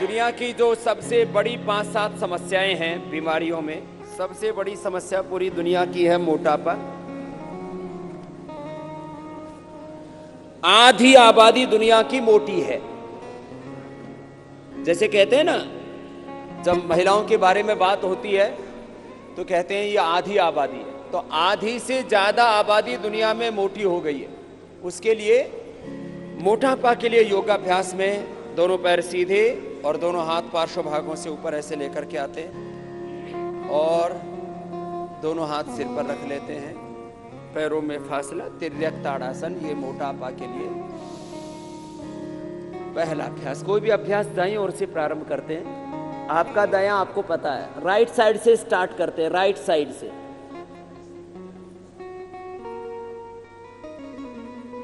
दुनिया की जो सबसे बड़ी 5-7 समस्याएं हैं बीमारियों में, सबसे बड़ी समस्या पूरी दुनिया की है मोटापा। आधी आबादी दुनिया की मोटी है। जैसे कहते हैं ना, जब महिलाओं के बारे में बात होती है तो कहते हैं ये आधी आबादी है। तो आधी से ज्यादा आबादी दुनिया में मोटी हो गई है। उसके लिए मोटापा के लिए योगाभ्यास में दोनों पैर सीधे और दोनों हाथ पार्श्व भागों से ऊपर ऐसे लेकर के आते हैं और दोनों हाथ सिर पर रख लेते हैं, पैरों में फासला, तिर्यक ताड़ासन। ये मोटापा के लिए पहला अभ्यास। कोई भी अभ्यास दाईं ओर से प्रारंभ करते हैं। आपका दायां आपको पता है, राइट साइड से स्टार्ट करते हैं, राइट साइड से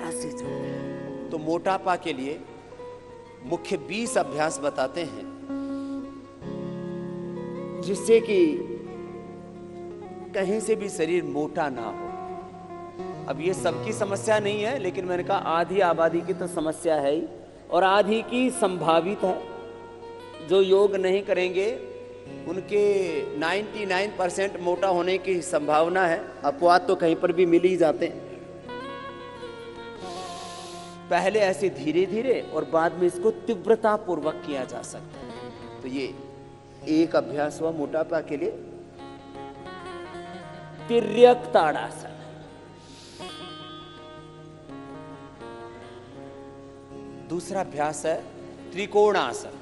ऐसे चलते हैं। तो मोटापा के लिए मुख्य 20 अभ्यास बताते हैं जिससे कि कहीं से भी शरीर मोटा ना हो। अब ये सबकी समस्या नहीं है, लेकिन मैंने कहा आधी आबादी की तो समस्या है ही, और आधी की संभावित है। जो योग नहीं करेंगे उनके 99% मोटा होने की संभावना है। अपवाद तो कहीं पर भी मिल ही जाते हैं। पहले ऐसे धीरे धीरे और बाद में इसको तीव्रता पूर्वक किया जा सकता है। तो ये एक अभ्यास हुआ मोटापा के लिए, तिर्यक ताड़ासन। दूसरा अभ्यास है त्रिकोणासन।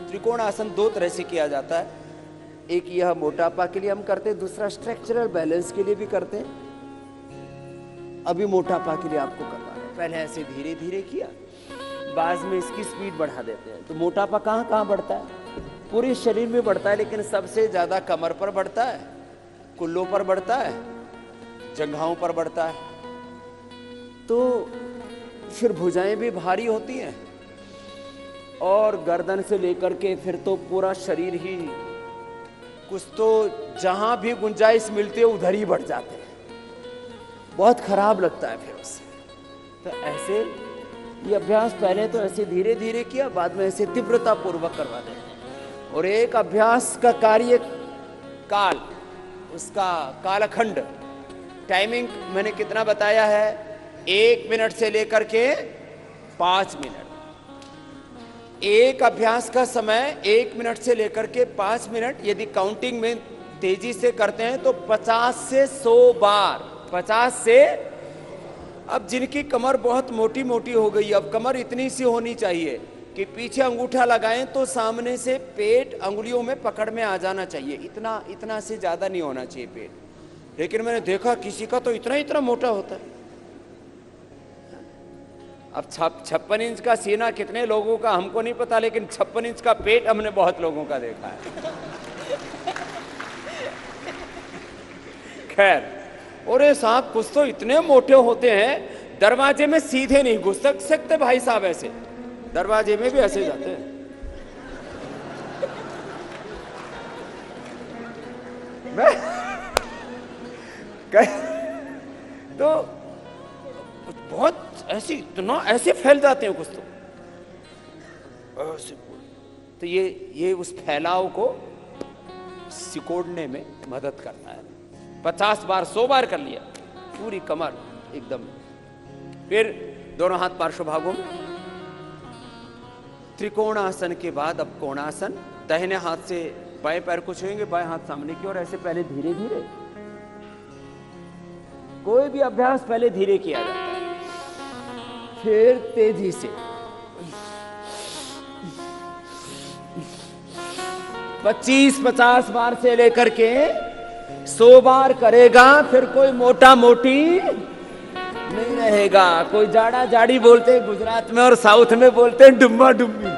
त्रिकोणासन 2 तरह से किया जाता है। एक यह मोटापा के लिए हम करते हैं, दूसरा स्ट्रक्चरल बैलेंस के लिए भी करते हैं। अभी मोटापा के लिए आपको करना है। पहले ऐसे धीरे धीरे किया, बाद में इसकी स्पीड बढ़ा देते हैं। तो मोटापा कहाँ कहाँ बढ़ता है? पूरे शरीर में बढ़ता है, लेकिन सबसे ज्यादा कमर पर बढ़ता है, कुल्लों पर बढ़ता है, जंघाओं पर बढ़ता है। तो फिर भुजाएं भी भारी होती हैं और गर्दन से लेकर के फिर तो पूरा शरीर ही, कुछ तो जहां भी गुंजाइश मिलती है उधर ही बढ़ जाते हैं। बहुत खराब लगता है फिर उससे। तो ऐसे ये अभ्यास पहले तो ऐसे धीरे धीरे किया, बाद में ऐसे तीव्रता पूर्वक करवा देते हैं। और एक अभ्यास का कार्य काल, उसका कालखंड, टाइमिंग मैंने कितना बताया है? 1 मिनट से लेकर के 5 मिनट। एक अभ्यास का समय 1 मिनट से लेकर के 5 मिनट। यदि काउंटिंग में तेजी से करते हैं तो 50 से 100 बार। 50 से, अब जिनकी कमर बहुत मोटी मोटी हो गई, अब कमर इतनी सी होनी चाहिए कि पीछे अंगूठा लगाएं तो सामने से पेट अंगुलियों में पकड़ में आ जाना चाहिए। इतना से ज्यादा नहीं होना चाहिए पेट। लेकिन मैंने देखा किसी का तो इतना मोटा होता है। अब 56 इंच का सीना कितने लोगों का हमको नहीं पता, लेकिन 56 इंच का पेट हमने बहुत लोगों का देखा है। खैर, और ये साहब कुछ तो इतने मोटे होते हैं, दरवाजे में सीधे नहीं घुस सकते भाई साहब, ऐसे दरवाजे में भी ऐसे जाते हैं। तो बहुत ऐसे, इतना ऐसे फैल जाते हैं कुछ तो ऐसे। तो ये उस फैलाव को सिकोड़ने में मदद करता है। 50 बार 100 बार कर लिया, पूरी कमर एकदम। फिर दोनों हाथ पार्श्व भागों में। त्रिकोणासन के बाद अब कोणासन। दाहिने हाथ से बाएं पैर को छुएंगे, बाएं हाथ सामने की ओर, ऐसे पहले धीरे धीरे। कोई भी अभ्यास पहले धीरे किया जाता है, फिर तेजी से। 25-50 बार से लेकर के 100 बार करेगा, फिर कोई मोटा मोटी नहीं रहेगा। कोई जाड़ा जाड़ी बोलते हैं गुजरात में, और साउथ में बोलते हैं डुम्मा डुम्मी।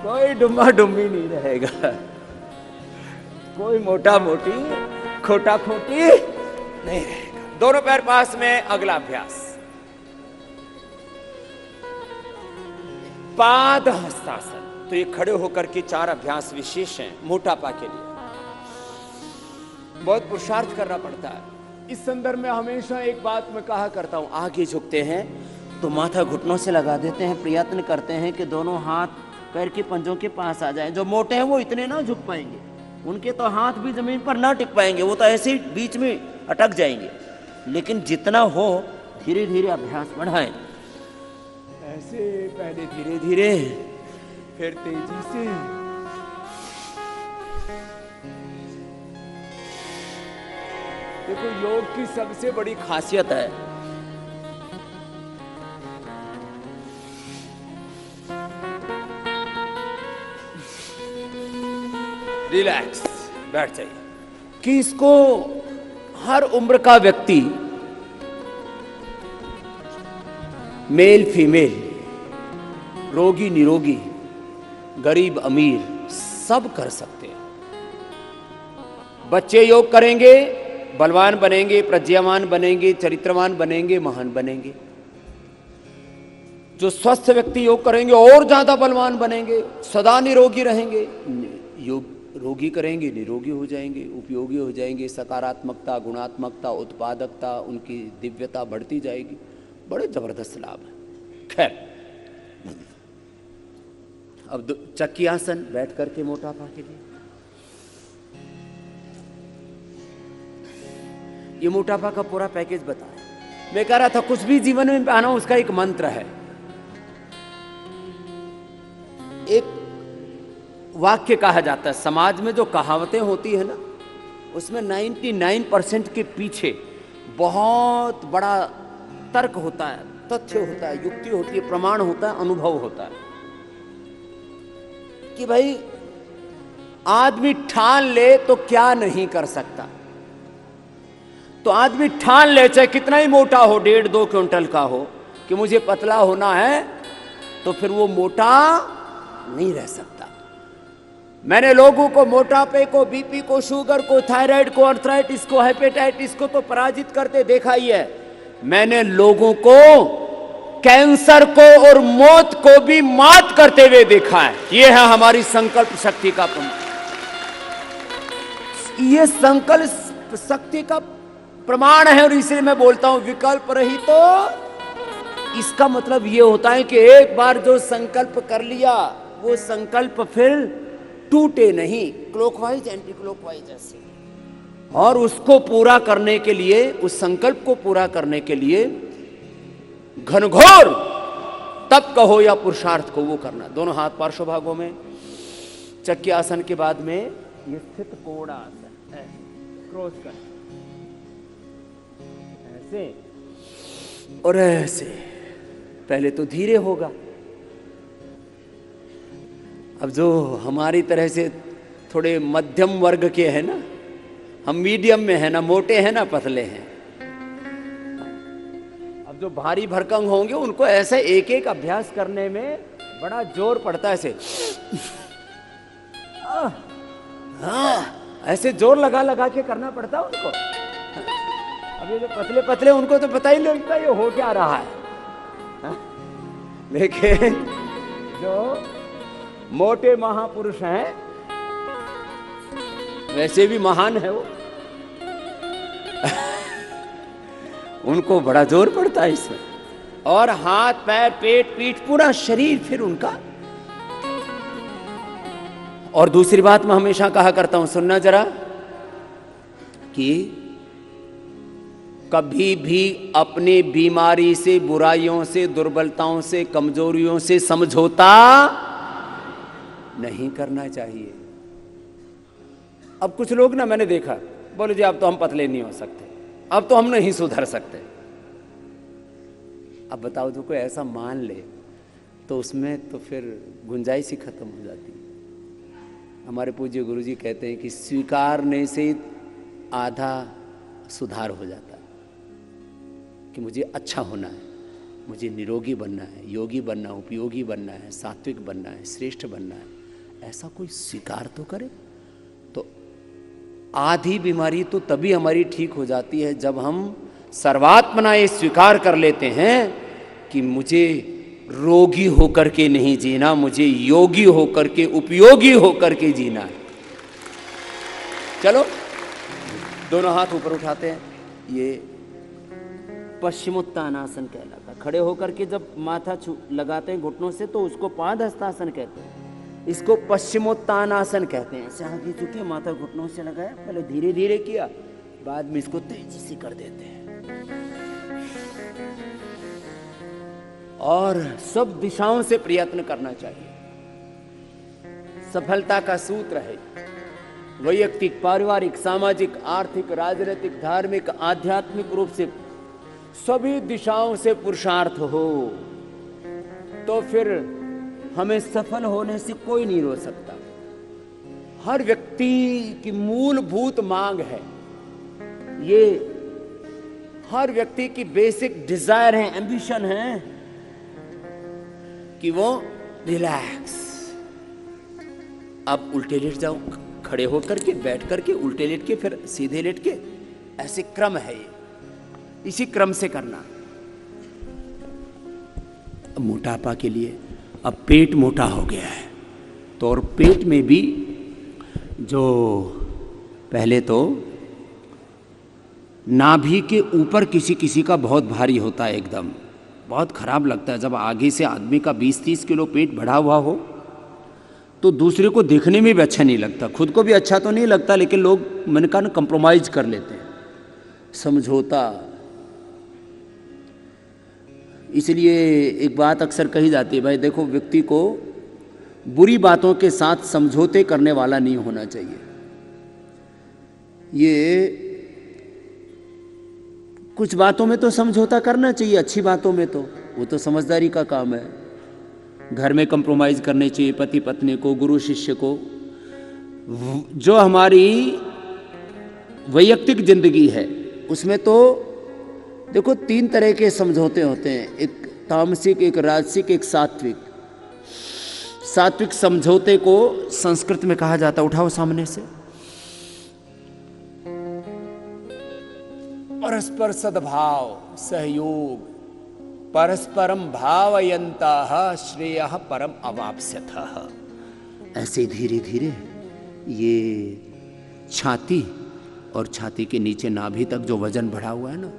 कोई डुम्मा डुम्मी नहीं रहेगा, कोई मोटा मोटी खोटा खोटी नहीं रहेगा। दोनों पैर पास में। अगला अभ्यास पाद हस्तासन। तो ये खड़े होकर के 4 अभ्यास विशेष हैं मोटापा के लिए। बहुत पुरुषार्थ करना पड़ता है। इस संदर्भ में हमेशा एक बात मैं कहा करता हूं, आगे झुकते हैं तो माथा घुटनों से लगा देते हैं, प्रयत्न करते हैं कि दोनों हाथ पैर के पंजों के पास आ जाएं। जो मोटे हैं वो इतने ना झुक पाएंगे, उनके तो हाथ भी जमीन पर ना टिक पाएंगे, वो तो ऐसे ही बीच में अटक जाएंगे। लेकिन जितना हो धीरे धीरे अभ्यास बढ़ाएं, ऐसे पहले धीरे धीरे फिर तेजी से। देखो योग की सबसे बड़ी खासियत है रिलैक्स, बैठ जाइए, कि इसको हर उम्र का व्यक्ति, मेल फीमेल, रोगी निरोगी, गरीब अमीर, सब कर सकते हैं। बच्चे योग करेंगे, बलवान बनेंगे, प्रज्ञावान बनेंगे, चरित्रवान बनेंगे, महान बनेंगे। जो स्वस्थ व्यक्ति योग करेंगे और ज्यादा बलवान बनेंगे, सदा निरोगी रहेंगे। योग रोगी करेंगे, निरोगी हो जाएंगे, उपयोगी हो जाएंगे, सकारात्मकता, गुणात्मकता, उत्पादकता, उनकी दिव्यता बढ़ती जाएगी। बड़े जबरदस्त लाभ है। खैर, अब चक्की आसन बैठ करके मोटापा के लिए। ये मोटापा का पूरा पैकेज बताया। मैं कह रहा था कुछ भी जीवन में पाना उसका एक मंत्र है। एक वाक्य कहा जाता है, समाज में जो कहावतें होती है ना, उसमें 99% के पीछे बहुत बड़ा तर्क होता है, तथ्य होता है, युक्ति होती है, प्रमाण होता है, अनुभव होता है। कि भाई आदमी ठान ले तो क्या नहीं कर सकता। तो आदमी ठान ले, चाहे कितना ही मोटा हो, 1.5-2 क्विंटल का हो, कि मुझे पतला होना है, तो फिर वो मोटा नहीं रह सकता। मैंने लोगों को मोटापे को, बीपी को, शुगर को, थायराइड को, आर्थराइटिस को, हेपेटाइटिस को तो पराजित करते देखा ही है। मैंने लोगों को कैंसर को और मौत को भी मात करते हुए देखा है। यह है हमारी संकल्प शक्ति का प्रमाण। यह संकल्प शक्ति का प्रमाण है, और इसलिए मैं बोलता हूं विकल्प रही तो। इसका मतलब यह होता है कि एक बार जो संकल्प कर लिया, वो संकल्प फिर टूटे नहीं, क्लॉकवाइज एंटी क्लॉकवाइज ऐसे। और उसको पूरा करने के लिए, उस संकल्प को पूरा करने के लिए घनघोर तप कहो या पुरुषार्थ को वो करना। दोनों हाथ पार्श्व भागों में, चक्की आसन के बाद में ये स्थित कोण आसन है, क्रॉस कर ऐसे और ऐसे। पहले तो धीरे होगा। अब जो हमारी तरह से थोड़े मध्यम वर्ग के हैं ना, हम मीडियम में है ना, मोटे हैं ना पतले हैं। अब जो भारी भरकम होंगे उनको ऐसे एक एक अभ्यास करने में बड़ा जोर पड़ता है। ऐसे ऐसे जोर लगा लगा के करना पड़ता है उनको। अब ये जो पतले पतले, उनको तो पता ही नहीं लगता ये हो क्या रहा है। लेकिन जो मोटे महापुरुष हैं, वैसे भी महान है वो, उनको बड़ा जोर पड़ता है इसमें। और हाथ पैर पेट पीठ पूरा शरीर फिर उनका। और दूसरी बात मैं हमेशा कहा करता हूं, सुनना जरा, कि कभी भी अपनी बीमारी से, बुराइयों से, दुर्बलताओं से, कमजोरियों से समझौता नहीं करना चाहिए। अब कुछ लोग ना, मैंने देखा, बोले जी अब तो हम पतले नहीं हो सकते, अब तो हम नहीं सुधर सकते। अब बताओ, जो कोई ऐसा मान ले तो उसमें तो फिर गुंजाइश ही खत्म हो जाती है। हमारे पूज्य गुरुजी कहते हैं कि स्वीकारने से आधा सुधार हो जाता है, कि मुझे अच्छा होना है, मुझे निरोगी बनना है, योगी बनना है, उपयोगी बनना है, सात्विक बनना है, श्रेष्ठ बनना है। ऐसा कोई स्वीकार तो करे। तो आधी बीमारी तो तभी हमारी ठीक हो जाती है जब हम सर्वात्मना ये स्वीकार कर लेते हैं कि मुझे रोगी होकर के नहीं जीना, मुझे योगी होकर के, उपयोगी होकर के जीना है। चलो, दोनों हाथ ऊपर उठाते हैं। ये पश्चिमोत्तानासन कहलाता, खड़े होकर के जब माथा लगाते हैं घुटनों से तो उसको पाद हस्तासन कहते हैं। इसको पश्चिमोत्तानासन कहते हैं। ऐसे आगे झुके, माथा घुटनों से लगाया, पहले धीरे धीरे किया, बाद में इसको तेजी से कर देते हैं। और सब दिशाओं से प्रयत्न करना चाहिए। सफलता का सूत्र है वैयक्तिक, पारिवारिक, सामाजिक, आर्थिक, राजनीतिक, धार्मिक, आध्यात्मिक रूप से सभी दिशाओं से पुरुषार्थ हो तो फिर हमें सफल होने से कोई नहीं रोक सकता। हर व्यक्ति की मूलभूत मांग है, ये हर व्यक्ति की बेसिक डिजायर है, एम्बिशन है कि वो रिलैक्स। अब उल्टे लेट जाओ, खड़े होकर के, बैठ करके, उल्टे लेट के, फिर सीधे लेट के, ऐसे क्रम है ये, इसी क्रम से करना। मोटापा के लिए अब पेट मोटा हो गया है तो और पेट में भी जो पहले तो नाभि के ऊपर किसी किसी का बहुत भारी होता है, एकदम बहुत खराब लगता है जब आगे से आदमी का 20-30 किलो पेट बढ़ा हुआ हो तो दूसरे को देखने में भी अच्छा नहीं लगता, खुद को भी अच्छा तो नहीं लगता, लेकिन लोग मैंने कहा ना कंप्रोमाइज कर लेते हैं, समझौता। इसलिए एक बात अक्सर कही जाती है, भाई देखो व्यक्ति को बुरी बातों के साथ समझौते करने वाला नहीं होना चाहिए। ये कुछ बातों में तो समझौता करना चाहिए, अच्छी बातों में तो वो तो समझदारी का काम है। घर में कंप्रोमाइज करने चाहिए, पति पत्नी को, गुरु शिष्य को। जो हमारी वैयक्तिक जिंदगी है उसमें तो देखो 3 तरह के समझौते होते हैं, एक तामसिक, एक राजसिक, एक सात्विक। सात्विक समझौते को संस्कृत में कहा जाता है, उठाओ सामने से, परस्पर सद्भाव, सहयोग, परस्परम भावयन्तः श्रेयः परम अवाप्स्यथः। ऐसे धीरे धीरे ये छाती और छाती के नीचे नाभि तक जो वजन बढ़ा हुआ है ना,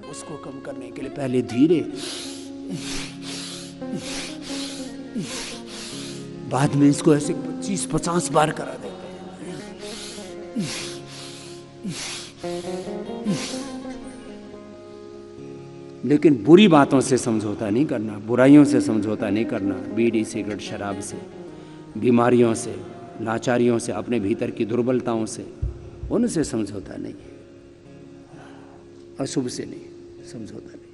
उसको कम करने के लिए पहले धीरे, बाद में इसको ऐसे 25-50 बार करा देते हैं। लेकिन बुरी बातों से समझौता नहीं करना, बुराइयों से समझौता नहीं करना, बीड़ी, सिगरेट, शराब से, बीमारियों से, लाचारियों से, अपने भीतर की दुर्बलताओं से, उनसे समझौता नहीं, अशुभ से नहीं समझौता नहीं,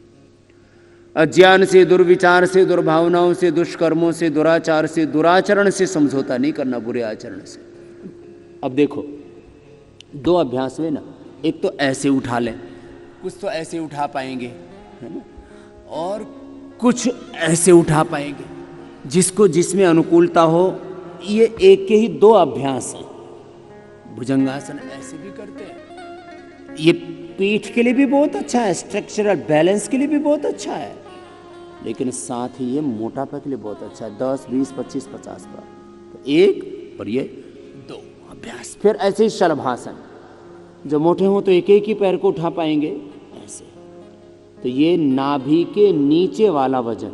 अज्ञान से, दुर्विचार से, दुर्भावनाओं से, दुष्कर्मों से, दुराचार से, दुराचरण से समझौता नहीं करना, बुरे आचरण से। अब देखो 2 अभ्यास में ना, एक तो ऐसे उठा लें, कुछ तो ऐसे उठा पाएंगे है ना, और कुछ ऐसे उठा पाएंगे, जिसको जिसमें अनुकूलता हो। ये एक के ही 2 अभ्यास हैं। भुजंगासन ऐसे भी करते हैं, ये पीठ के लिए भी बहुत अच्छा है, स्ट्रक्चरल बैलेंस के लिए भी बहुत अच्छा है, लेकिन साथ ही ये मोटापा के लिए बहुत अच्छा है। 10, 20, 25, 50 बार, तो 1 और ये 2 अभ्यास। फिर ऐसे ही शलभासन, जो मोटे हों तो एक एक ही पैर को उठा पाएंगे ऐसे। तो ये नाभि के नीचे वाला वजन,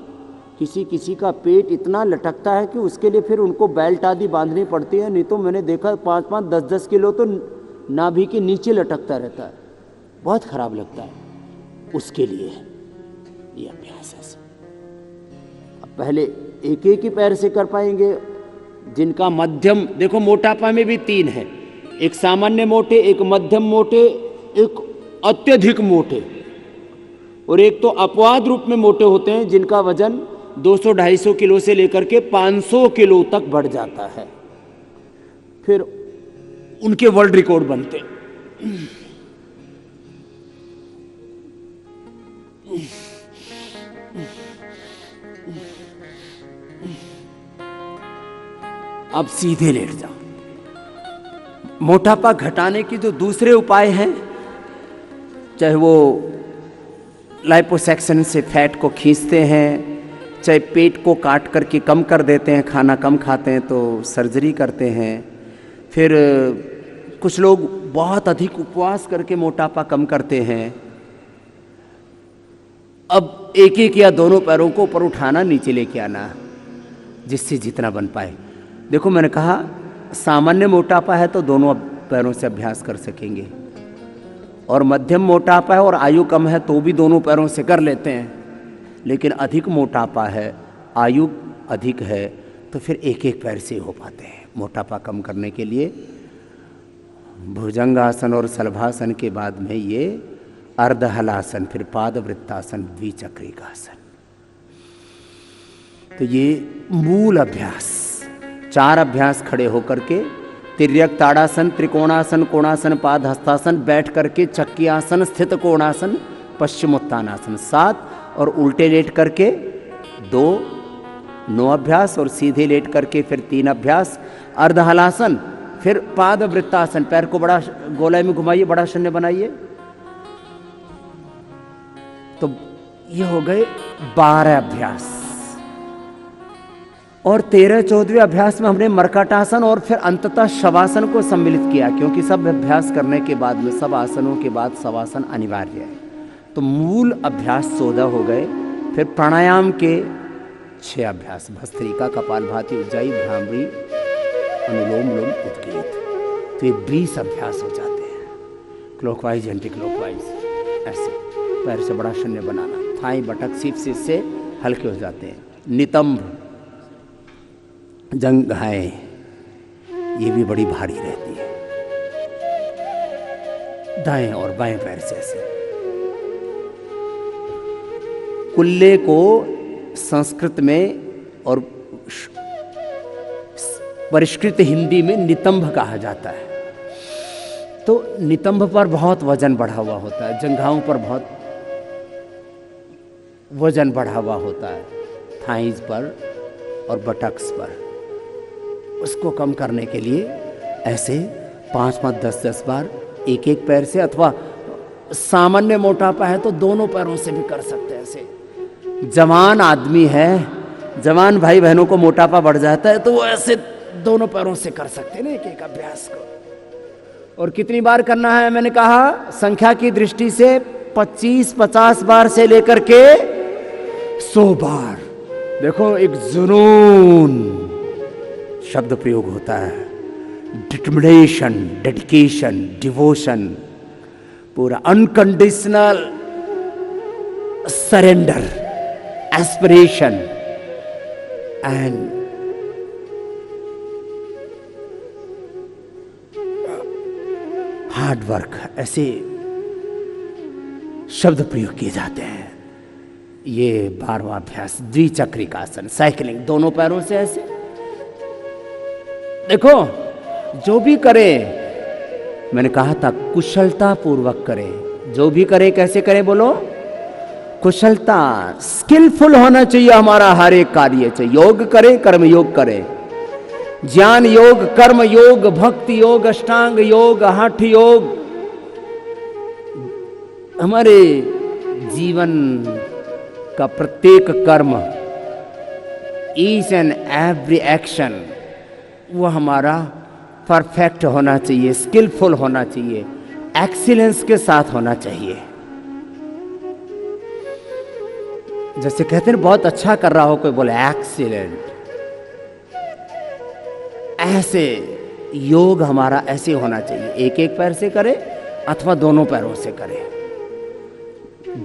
किसी किसी का पेट इतना लटकता है कि उसके लिए फिर उनको बेल्ट आदि बांधनी पड़ती है, नहीं तो मैंने देखा 5-5, 10-10 किलो तो नाभि के नीचे लटकता रहता है, बहुत खराब लगता है। उसके लिए ये अभ्यास है। अब पहले एक एक ही पैर से कर पाएंगे, जिनका मध्यम, देखो मोटापा में भी 3 है, एक सामान्य मोटे, एक मध्यम मोटे, एक अत्यधिक मोटे, और एक तो अपवाद रूप में मोटे होते हैं जिनका वजन 200-250 किलो से लेकर के 500 किलो तक बढ़ जाता है, फिर उनके वर्ल्ड रिकॉर्ड बनते हैं। अब सीधे लेट जाओ। मोटापा घटाने की जो दूसरे उपाय हैं, चाहे वो लाइपोसैक्शन से फैट को खींचते हैं, चाहे पेट को काट करके कम कर देते हैं, खाना कम खाते हैं तो सर्जरी करते हैं, फिर कुछ लोग बहुत अधिक उपवास करके मोटापा कम करते हैं। अब एक एक या दोनों पैरों को ऊपर उठाना, नीचे लेके आना, जिससे जितना बन पाए। देखो मैंने कहा सामान्य मोटापा है तो दोनों पैरों से अभ्यास कर सकेंगे, और मध्यम मोटापा है और आयु कम है तो भी दोनों पैरों से कर लेते हैं। लेकिन अधिक मोटापा है, आयु अधिक है, तो फिर एक एक पैर से हो पाते हैं। मोटापा कम करने के लिए भुजंगासन और शलभासन के बाद में ये अर्धहलासन, फिर पादवृत्तासन, द्विचक्रिकासन। तो ये मूल अभ्यास, 4 अभ्यास खड़े होकर के, तिर्यक ताड़ासन, त्रिकोणासन, कोणासन, पाद हस्तासन, बैठ करके चक्की आसन, स्थित कोणासन, पश्चिमोत्तानासन 7, और उल्टे लेट करके 9 अभ्यास, और सीधे लेट करके फिर 3 अभ्यास, अर्धहलासन, फिर पाद वृत्तासन, पैर को बड़ा गोलाई में घुमाइए, बड़ा शून्य बनाइए। तो ये हो गए 12 अभ्यास। और 13-14वें अभ्यास में हमने मर्कटासन और फिर अंततः शवासन को सम्मिलित किया, क्योंकि सब अभ्यास करने के बाद में, सब आसनों के बाद शवासन अनिवार्य है। तो मूल अभ्यास 14 हो गए। फिर प्राणायाम के 6 अभ्यास, भस्त्रिका, कपालभाति, उज्जाई, भ्रामरी, अनुलोम विलोम, उद्गीत। तो ये 20 अभ्यास हो जाते हैं, क्लॉकवाइज एंटी क्लॉकवाइज, ऐसे पैर से बड़ा शून्य बनाना, थाई बटक सीप से इससे हल्के हो जाते हैं। नितंब, जंघाएं, ये भी बड़ी भारी रहती है, दाएं और बाएं पैर से ऐसे। कुल्ले को संस्कृत में और परिष्कृत हिंदी में नितंब कहा जाता है। तो नितंब पर बहुत वजन बढ़ा हुआ होता है, जंघाओं पर बहुत वजन बढ़ा हुआ होता है, थाइज पर और बटक्स पर। उसको कम करने के लिए ऐसे 5-5, 10-10 बार एक एक पैर से, अथवा सामान्य मोटापा है तो दोनों पैरों से भी कर सकते हैं। ऐसे जवान आदमी है, जवान भाई बहनों को मोटापा बढ़ जाता है तो वो ऐसे दोनों पैरों से कर सकते हैं ना एक एक अभ्यास को। और कितनी बार करना है मैंने कहा, संख्या की दृष्टि से 25-50 बार से लेकर के 100 बार। देखो एक जुनून शब्द प्रयोग होता है, डिटर्मिनेशन, डेडिकेशन, डिवोशन, पूरा unconditional surrender, aspiration and hard work, ऐसे शब्द प्रयोग किए जाते हैं। ये 12वां अभ्यास, द्विचक्रिकासन, साइकिलिंग, दोनों पैरों से ऐसे। देखो जो भी करे, मैंने कहा था कुशलता पूर्वक करे, जो भी करे कैसे करे बोलो, कुशलता, स्किलफुल होना चाहिए हमारा हर एक कार्य चाहिए। योग करे, कर्म योग करे, ज्ञान योग, कर्म योग, भक्ति योग, अष्टांग योग, हठ योग, हमारे जीवन का प्रत्येक कर्म, ईच एंड एवरी एक्शन, वो हमारा परफेक्ट होना चाहिए, स्किलफुल होना चाहिए, एक्सीलेंस के साथ होना चाहिए। जैसे कहते हैं बहुत अच्छा कर रहा हो, कोई बोले एक्सीलेंट, ऐसे योग हमारा ऐसे होना चाहिए। एक एक पैर से करे अथवा दोनों पैरों से करे,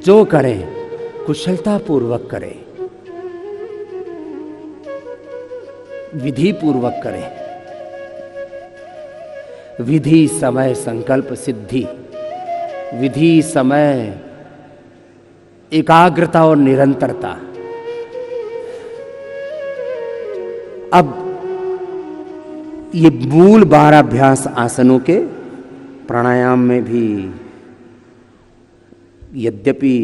जो करें कुशलता पूर्वक करें, विधि पूर्वक करें। विधि समय संकल्प सिद्धि, विधि समय एकाग्रता और निरंतरता। अब ये मूल 12 अभ्यास आसनों के, प्राणायाम में भी यद्यपि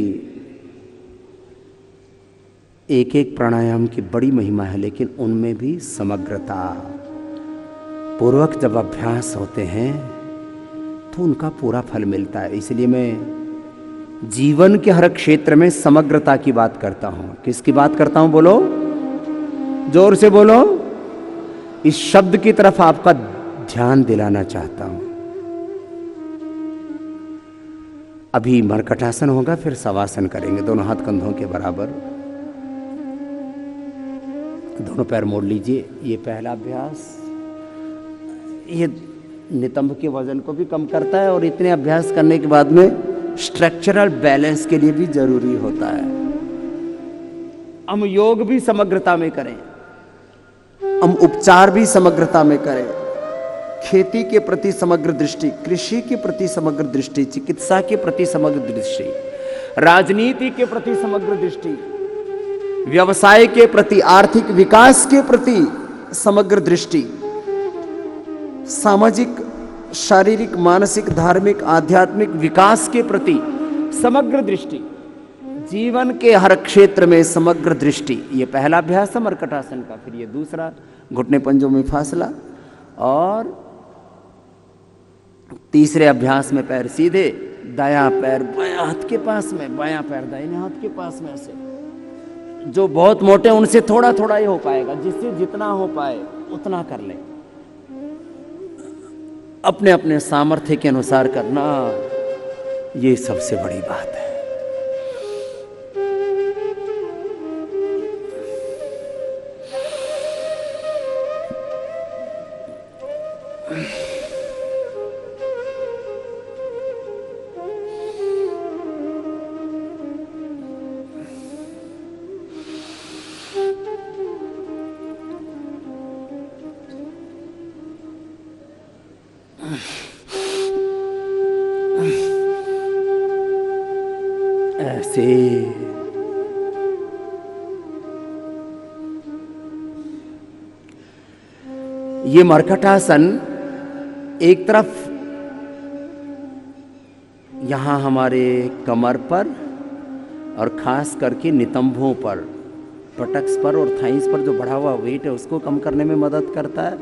एक एक प्राणायाम की बड़ी महिमा है, लेकिन उनमें भी समग्रता पूर्वक जब अभ्यास होते हैं तो उनका पूरा फल मिलता है। इसलिए मैं जीवन के हर क्षेत्र में समग्रता की बात करता हूं। किसकी बात करता हूं बोलो, जोर से बोलो। इस शब्द की तरफ आपका ध्यान दिलाना चाहता हूं। अभी मरकटासन होगा, फिर शवासन करेंगे, दोनों हाथ कंधों के बराबर, दोनों पैर मोड़ लीजिए। ये पहला अभ्यास, ये नितंब के वजन को भी कम करता है और इतने अभ्यास करने के बाद में स्ट्रक्चरल बैलेंस के लिए भी जरूरी होता है। हम योग भी समग्रता में करें, हम उपचार भी समग्रता में करें, खेती के प्रति समग्र दृष्टि, कृषि के प्रति समग्र दृष्टि, चिकित्सा के प्रति समग्र दृष्टि, राजनीति के प्रति समग्र दृष्टि, व्यवसाय के प्रति, आर्थिक विकास के प्रति समग्र दृष्टि, सामाजिक, शारीरिक, मानसिक, धार्मिक, आध्यात्मिक विकास के प्रति समग्र दृष्टि, जीवन के हर क्षेत्र में समग्र दृष्टि। ये पहला अभ्यास है मरकटासन का। फिर ये दूसरा, घुटने पंजों में फासला, और तीसरे अभ्यास में पैर सीधे, दायां पैर बायां हाथ के पास में, बायां पैर दाहिने हाथ के पास में। से जो बहुत मोटे उनसे थोड़ा थोड़ा ही हो पाएगा, जिससे जितना हो पाए उतना कर ले, अपने अपने सामर्थ्य के अनुसार करना, ये सबसे बड़ी बात है। ऐसे ये मरकटासन एक तरफ यहां हमारे कमर पर और खास करके नितंबों पर, पटक्स पर और थाइस पर जो बढ़ा हुआ वेट है उसको कम करने में मदद करता है।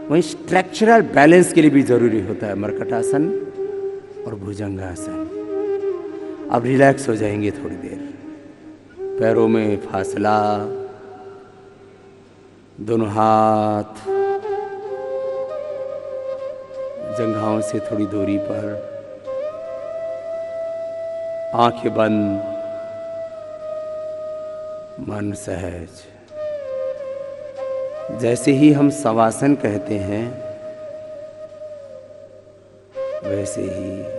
वहीं स्ट्रक्चरल बैलेंस के लिए भी जरूरी होता है मरकटासन और भुजंगासन। अब रिलैक्स हो जाएंगे थोड़ी देर, पैरों में फासला, दोनों हाथ जंघाओं से थोड़ी दूरी पर, आंखें बंद, मन सहज। जैसे ही हम शवासन कहते हैं वैसे ही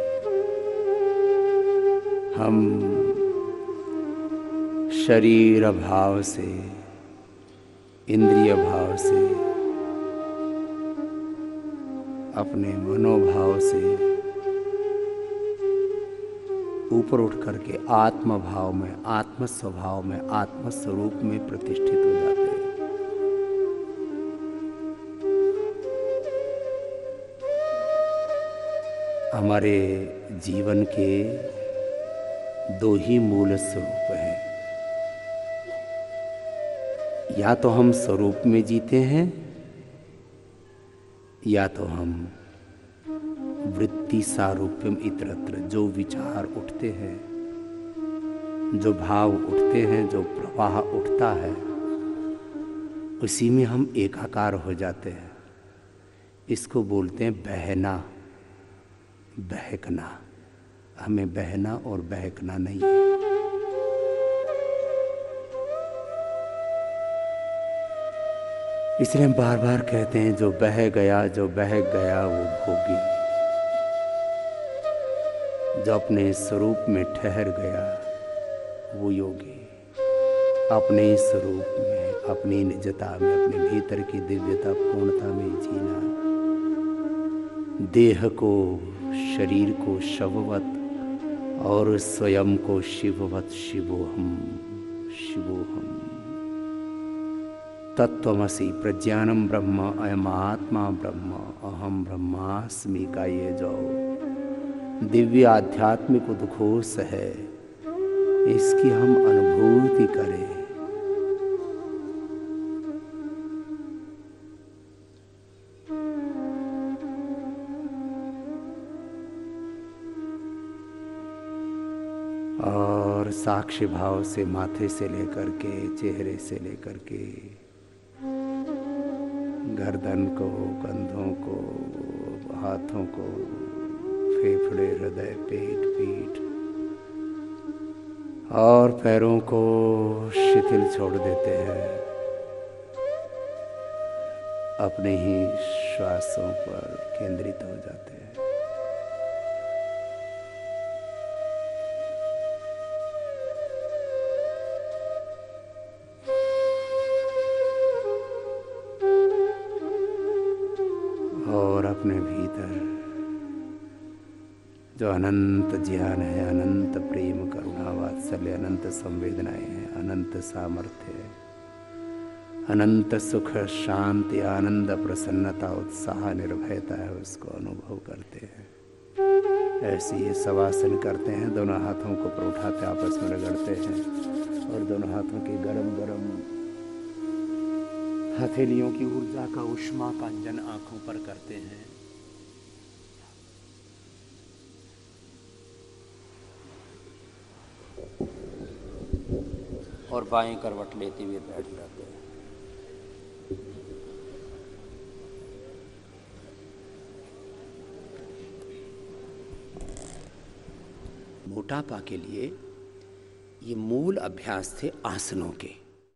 हम शरीर भाव से, इंद्रिय भाव से, अपने मनोभाव से ऊपर उठ करके आत्म भाव में, आत्म स्वभाव में, आत्म स्वरूप में प्रतिष्ठित हो जाते हैं। हमारे जीवन के दो ही मूल स्वरूप हैं, या तो हम स्वरूप में जीते हैं या तो हम वृत्ति सारूप्यम इतरत्र, जो विचार उठते हैं, जो भाव उठते हैं, जो प्रवाह उठता है, उसी में हम एकाकार हो जाते हैं। इसको बोलते हैं बहना, बहकना। हमें बहना और बहकना नहीं है। इसलिए हम बार बार कहते हैं जो बह गया, जो बहक गया वो भोगी। जो अपने स्वरूप में ठहर गया वो योगी। अपने स्वरूप में, अपनी निजता में, अपने भीतर की दिव्यता पूर्णता में जीना। देह को, शरीर को शववत और स्वयं को शिववत। शिवोहम, शिवोहम। तत्वमसि प्रज्ञानम ब्रह्म, अयम आत्मा ब्रह्म, अहम ब्रह्मास्मि का ये जो दिव्य आध्यात्मिक उद्घोष है, इसकी हम अनुभूति करें। और साक्षी भाव से माथे से लेकर के, चेहरे से लेकर के, गर्दन को, कंधों को, हाथों को, फेफड़े, हृदय, पेट, पीठ, और पैरों को शिथिल छोड़ देते हैं, अपने ही श्वासों पर केंद्रित हो जाते हैं। और अपने भीतर जो अनंत ज्ञान है, अनंत प्रेम, करुणा, वात्सल्य, अनंत संवेदनाएं हैं, अनंत सामर्थ्य है, अनंत सुख, शांति, आनंद, प्रसन्नता, उत्साह, निर्भयता है, उसको अनुभव करते हैं। ऐसे ही शवासन करते हैं, दोनों हाथों को ऊपर उठाते आपस में रगड़ते हैं और दोनों हाथों की गरम गरम हथेलियों की ऊर्जा का, उष्मा का अंजन आंखों पर करते हैं। और बाएं करवट लेते हुए बैठ जाते हैं। मोटापा के लिए ये मूल अभ्यास थे आसनों के।